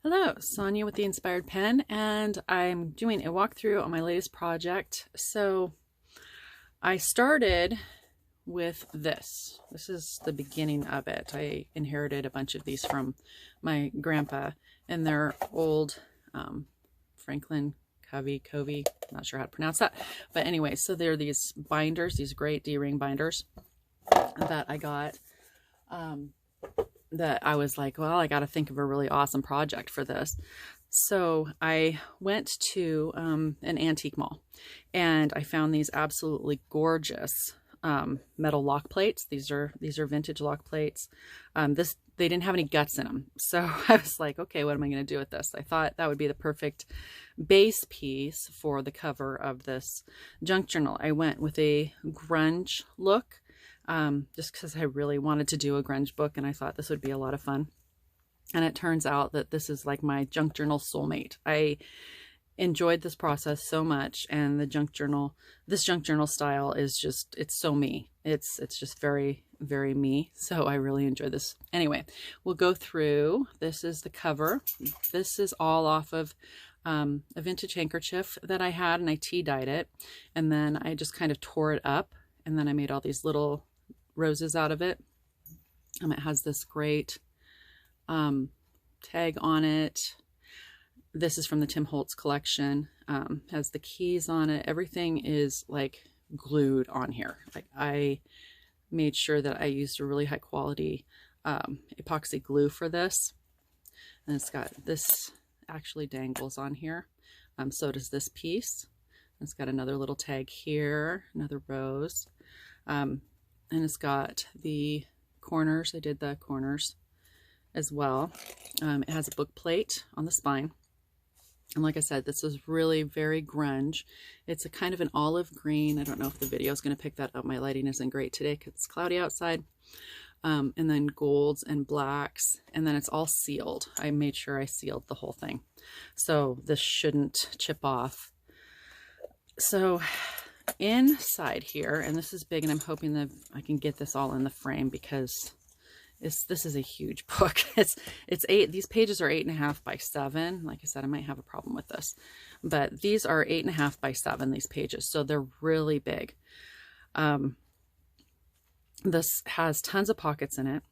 Hello, Sonia with the Inspired Pen, and I'm doing a walkthrough on my latest project. So I started with this. This is the beginning of it. I inherited a bunch of these from my grandpa, and they're old Franklin Covey, not sure how to pronounce that. But anyway, so they're these binders, these great D-ring binders that I got. That I was like, well, I got to think of a really awesome project for this. So I went to an antique mall and I found these absolutely gorgeous metal lock plates. These are vintage lock plates. They didn't have any guts in them. So I was like, okay, what am I going to do with this? I thought that would be the perfect base piece for the cover of this junk journal. I went with a grunge look. Just because I really wanted to do a grunge book and I thought this would be a lot of fun. And it turns out that this is like my junk journal soulmate. I enjoyed this process so much, and this junk journal style is just, it's so me. It's just very, very me. So I really enjoy this. Anyway, we'll go through. This is the cover. This is all off of a vintage handkerchief that I had, and I tea dyed it. And then I just kind of tore it up, and then I made all these little roses out of it. It has this great tag on it. This is from the Tim Holtz collection. Has the keys on it. Everything is like glued on here. Like, I made sure that I used a really high quality epoxy glue for this. And it's got this actually dangles on here. So does this piece. It's got another little tag here, another rose. And it's got the corners. I did the corners as well. It has a book plate on the spine. And like I said, this is really very grunge. It's a kind of an olive green. I don't know if the video is going to pick that up. My lighting isn't great today because it's cloudy outside. And then golds and blacks. And then it's all sealed. I made sure I sealed the whole thing, so this shouldn't chip off. So inside here, and this is big, and I'm hoping that I can get this all in the frame because this is a huge book. It's 8, these pages are 8.5 by 7. Like I said, I might have a problem with this, but these are 8.5 by 7, these pages, so they're really big. This has tons of pockets in it.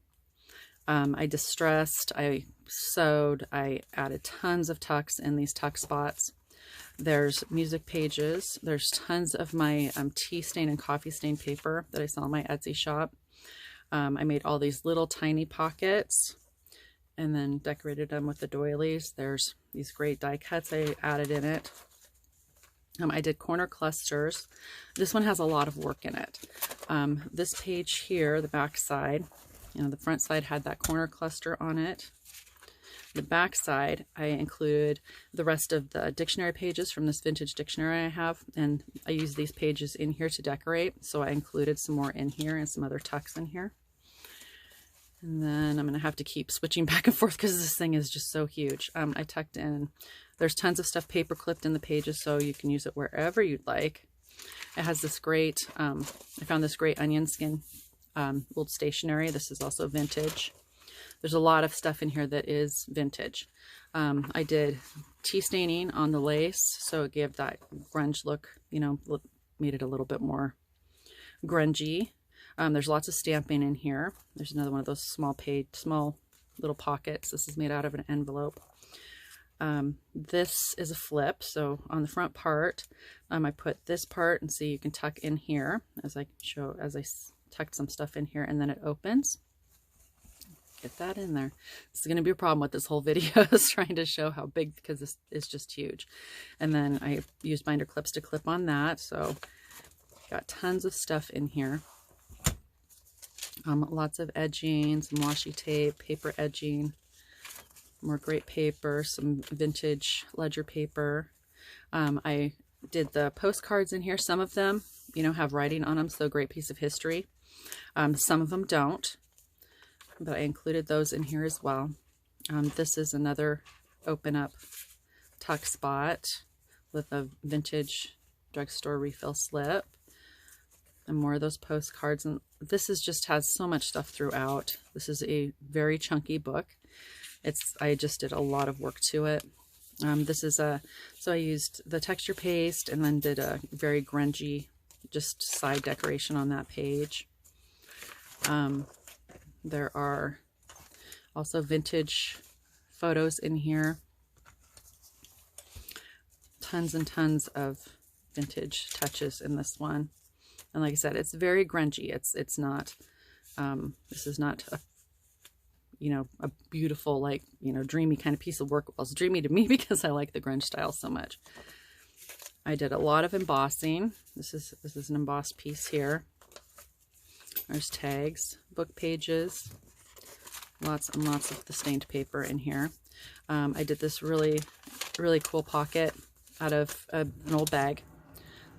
I distressed, I sewed, I added tons of tucks in these tuck spots. There's music pages. There's tons of my tea stain and coffee stain paper that I sell in my Etsy shop. I made all these little tiny pockets and then decorated them with the doilies. There's these great die cuts I added in it. I did corner clusters. This one has a lot of work in it. This page here, the back side, the front side had that corner cluster on it. The back side, I include the rest of the dictionary pages from this vintage dictionary I have, and I use these pages in here to decorate, so I included some more in here and some other tucks in here. And then I'm going to have to keep switching back and forth because this thing is just so huge. I tucked in, there's tons of stuff paper clipped in the pages, so you can use it wherever you'd like. It has this great, I found this great onion skin old stationery. This is also vintage. There's a lot of stuff in here that is vintage. I did tea staining on the lace, so it gave that grunge look, made it a little bit more grungy. There's lots of stamping in here. There's another one of those small little pockets. This is made out of an envelope. This is a flip, so on the front part, I put this part, and see, you can tuck in here as I tucked some stuff in here, and then it opens. Get that in there. This is going to be a problem with this whole video, is trying to show how big, because this is just huge. And then I used binder clips to clip on that, so got tons of stuff in here. Lots of edging, some washi tape, paper edging, more great paper, some vintage ledger paper. I did the postcards in here. Some of them, have writing on them, so great piece of history. Some of them don't, but I included those in here as well. This is another open up tuck spot with a vintage drugstore refill slip. And more of those postcards. And this just has so much stuff throughout. This is a very chunky book. I just did a lot of work to it. This is so I used the texture paste and then did a very grungy, just side decoration on that page. There are also vintage photos in here. Tons and tons of vintage touches in this one. And like I said, it's very grungy. It's not, this is not a, you know, a beautiful, like, you know, dreamy kind of piece of work. Well, it's dreamy to me because I like the grunge style so much. I did a lot of embossing. This is an embossed piece here. There's tags, book pages, lots and lots of the stained paper in here. I did this really cool pocket out of an old bag.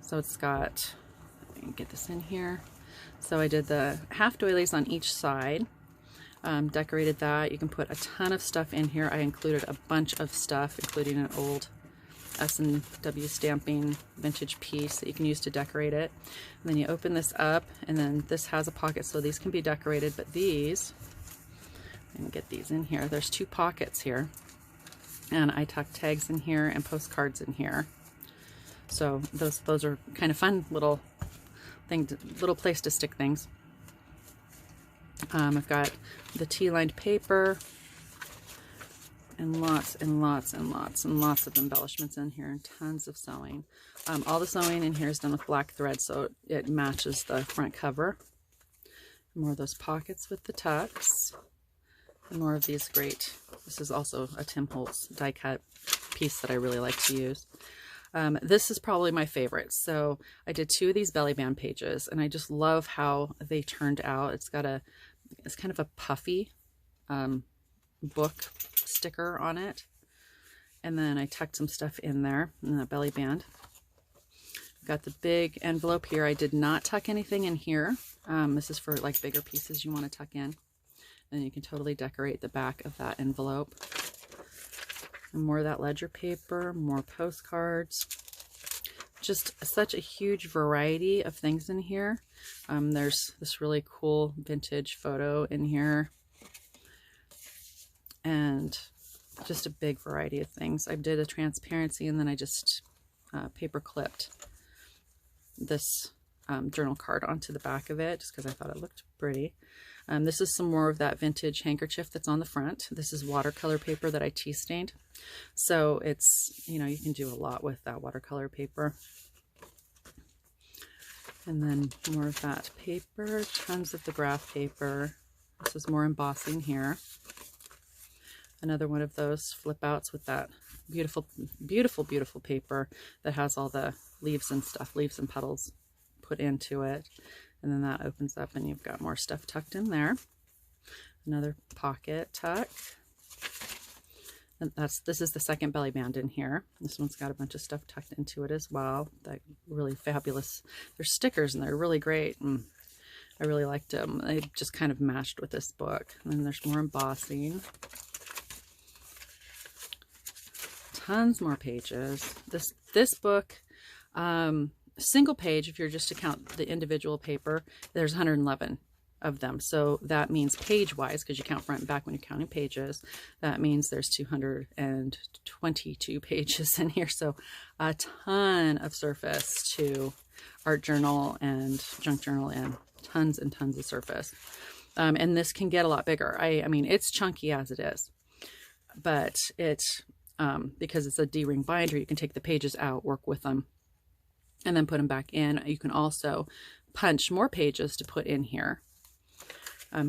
So it's got, let me get this in here. So I did the half doilies on each side. Decorated that. You can put a ton of stuff in here. I included a bunch of stuff, including an old S&W stamping vintage piece that you can use to decorate it. And then you open this up, and then this has a pocket, so these can be decorated, but these, let me get these in here. There's 2 pockets here, and I tucked tags in here and postcards in here. So those are kind of fun little place to stick things. I've got the tea-lined paper and lots and lots and lots and lots of embellishments in here and tons of sewing. All the sewing in here is done with black thread, so it matches the front cover. More of those pockets with the tucks. And more of these great, this is also a Tim Holtz die cut piece that I really like to use. This is probably my favorite. So I did 2 of these belly band pages, and I just love how they turned out. It's kind of a puffy book sticker on it. And then I tucked some stuff in there in the belly band. I've got the big envelope here. I did not tuck anything in here. This is for like bigger pieces you want to tuck in. And you can totally decorate the back of that envelope. And more of that ledger paper, more postcards. Just such a huge variety of things in here. There's this really cool vintage photo in here. And just a big variety of things. I did a transparency, and then I just paper clipped this journal card onto the back of it just because I thought it looked pretty. This is some more of that vintage handkerchief that's on the front. This is watercolor paper that I tea stained. So it's, you know, you can do a lot with that watercolor paper. And then more of that paper, tons of the graph paper. This is more embossing here. Another one of those flip outs with that beautiful, beautiful, beautiful paper that has all the leaves and stuff, leaves and petals put into it. And then that opens up and you've got more stuff tucked in there. Another pocket tuck. And this is the second belly band in here. This one's got a bunch of stuff tucked into it as well. That really fabulous. They're stickers and they're really great. And I really liked them. They just kind of matched with this book. And then there's more embossing. Tons more pages. This book, single page, if you're just to count the individual paper, there's 111 of them. So that means page-wise, because you count front and back when you're counting pages, that means there's 222 pages in here. So a ton of surface to art journal and junk journal, and tons and tons of surface. And this can get a lot bigger. I mean, it's chunky as it is, but it's because it's a D-ring binder, you can take the pages out, work with them, and then put them back in. You can also punch more pages to put in here.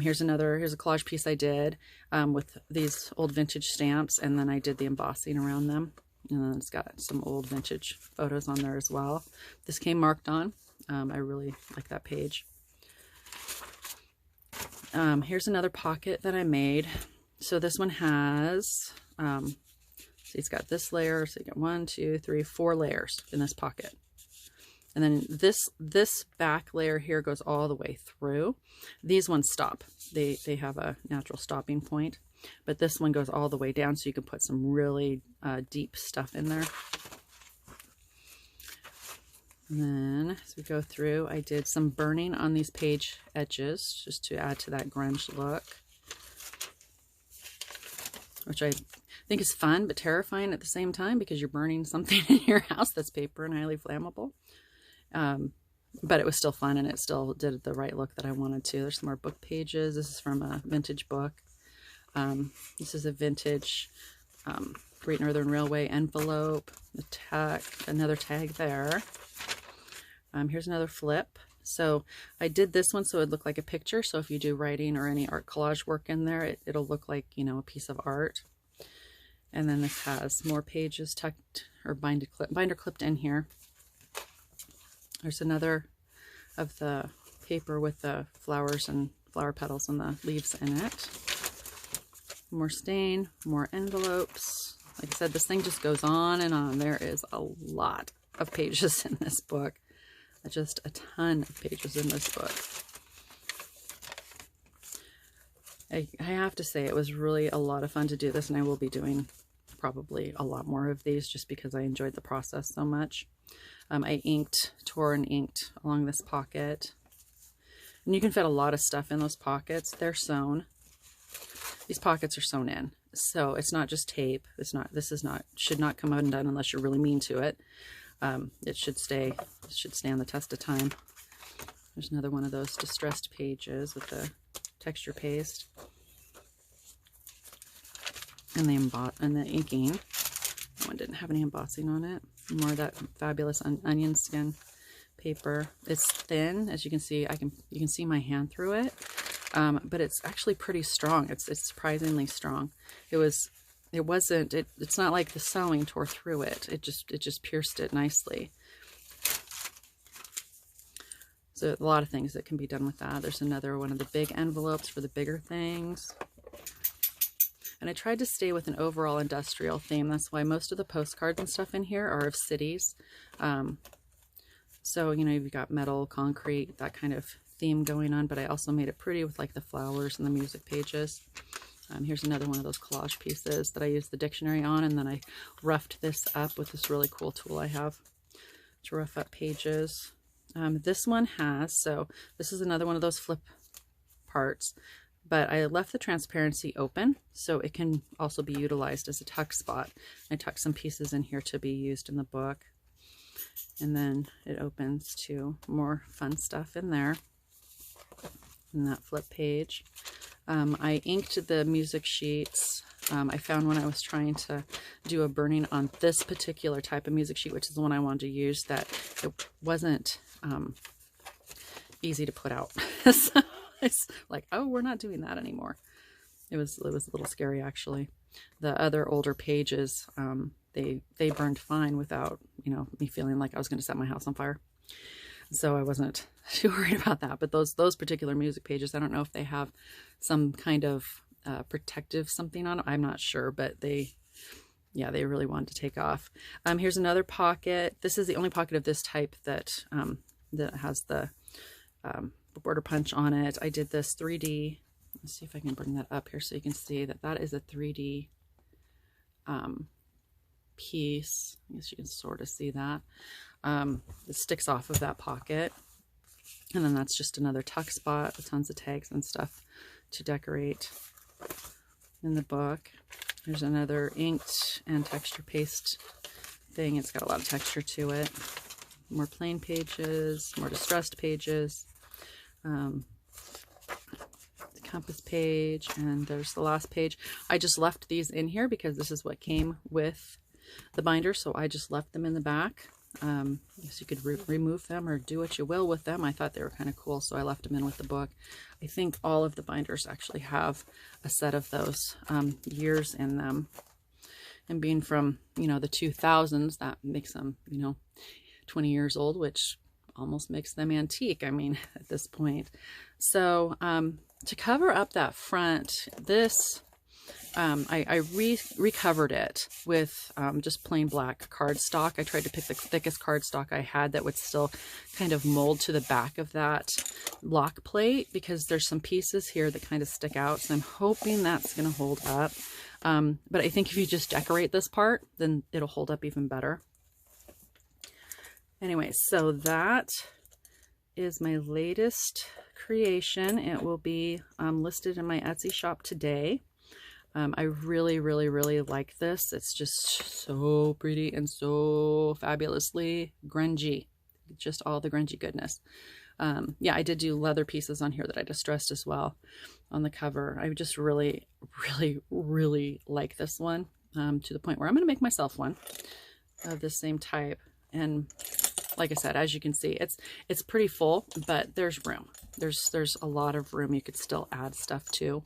Here's a collage piece I did with these old vintage stamps, and then I did the embossing around them. And then it's got some old vintage photos on there as well. This came marked on. I really like that page. Here's another pocket that I made. So this one has, see, it's got this layer. So you get 1, 2, 3, 4 layers in this pocket. And then this back layer here goes all the way through. These ones stop. They have a natural stopping point, but this one goes all the way down, so you can put some really deep stuff in there. And then as we go through, I did some burning on these page edges just to add to that grunge look. which I think is fun but terrifying at the same time because you're burning something in your house that's paper and highly flammable. But it was still fun, and it still did the right look that I wanted to. There's some more book pages. This is from a vintage book. This is a vintage Great Northern Railway envelope. The tag, another tag there. Here's another flip. So I did this one so it looked like a picture. So if you do writing or any art collage work in there, it'll look like, you know, a piece of art. And then this has more pages tucked or binder clipped in here. There's another of the paper with the flowers and flower petals and the leaves in it. More stain, more envelopes. Like I said, this thing just goes on and on. There is a lot of pages in this book. Just a ton of pages in this book. I have to say it was really a lot of fun to do this, and I will be doing probably a lot more of these just because I enjoyed the process so much. I tore and inked along this pocket. And you can fit a lot of stuff in those pockets. They're sewn. These pockets are sewn in. So it's not just tape. Should not come undone unless you're really mean to it. It should stand the test of time. There's another one of those distressed pages with the texture paste. And the inking. That one didn't have any embossing on it. More of that fabulous onion skin paper. It's thin, as you can see. You can see my hand through it, but it's actually pretty strong. It's surprisingly strong. It's not like the sewing tore through it. It just pierced it nicely. So a lot of things that can be done with that. There's another one of the big envelopes for the bigger things. And I tried to stay with an overall industrial theme. That's why most of the postcards and stuff in here are of cities. So, you know, you've got metal, concrete, that kind of theme going on. But I also made it pretty with like the flowers and the music pages. Here's another one of those collage pieces that I used the dictionary on. And then I roughed this up with this really cool tool I have to rough up pages. This one so this is another one of those flip parts. But I left the transparency open, so it can also be utilized as a tuck spot. I tucked some pieces in here to be used in the book. And then it opens to more fun stuff in there, in that flip page. I inked the music sheets. I found when I was trying to do a burning on this particular type of music sheet, which is the one I wanted to use, that it wasn't easy to put out. So it's like, oh, we're not doing that anymore. It was a little scary, actually. The other older pages, they burned fine without, you know, me feeling like I was going to set my house on fire. So I wasn't too worried about that. But those particular music pages, I don't know if they have some kind of protective something on it. I'm not sure, but they really wanted to take off. Here's another pocket. This is the only pocket of this type that has the border punch on it. I did this 3D. Let's see if I can bring that up here so you can see that is a 3D piece. I guess you can sort of see that. It sticks off of that pocket. And then that's just another tuck spot with tons of tags and stuff to decorate in the book. There's another inked and texture paste thing. It's got a lot of texture to it. More plain pages, more distressed pages. The compass page, and there's the last page. I just left these in here because this is what came with the binder, so I just left them in the back. So you could remove them or do what you will with them. I thought they were kind of cool, so I left them in with the book. I think all of the binders actually have a set of those years in them. And being from, you know, the 2000s, that makes them, you know, 20 years old, which almost makes them antique, I mean, at this point. So to cover up that front, this I recovered it with just plain black cardstock. I tried to pick the thickest cardstock I had that would still kind of mold to the back of that block plate, because there's some pieces here that kind of stick out, so I'm hoping that's going to hold up. But I think if you just decorate this part, then it'll hold up even better. Anyway, so that is my latest creation. It will be listed in my Etsy shop today. I really, really, really like this. It's just so pretty and so fabulously grungy. Just all the grungy goodness. Yeah, I did do leather pieces on here that I distressed as well on the cover. I just really, really, really like this one, to the point where I'm going to make myself one of the same type. And like I said, as you can see, it's pretty full, but there's room. There's a lot of room. You could still add stuff to,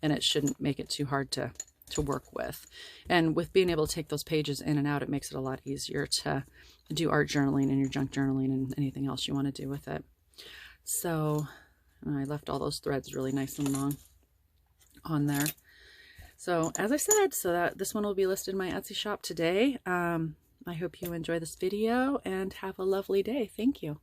and it shouldn't make it too hard to work with. And with being able to take those pages in and out, it makes it a lot easier to do art journaling and your junk journaling and anything else you want to do with it. So I left all those threads really nice and long on there. So as I said, so that this one will be listed in my Etsy shop today. I hope you enjoy this video and have a lovely day. Thank you.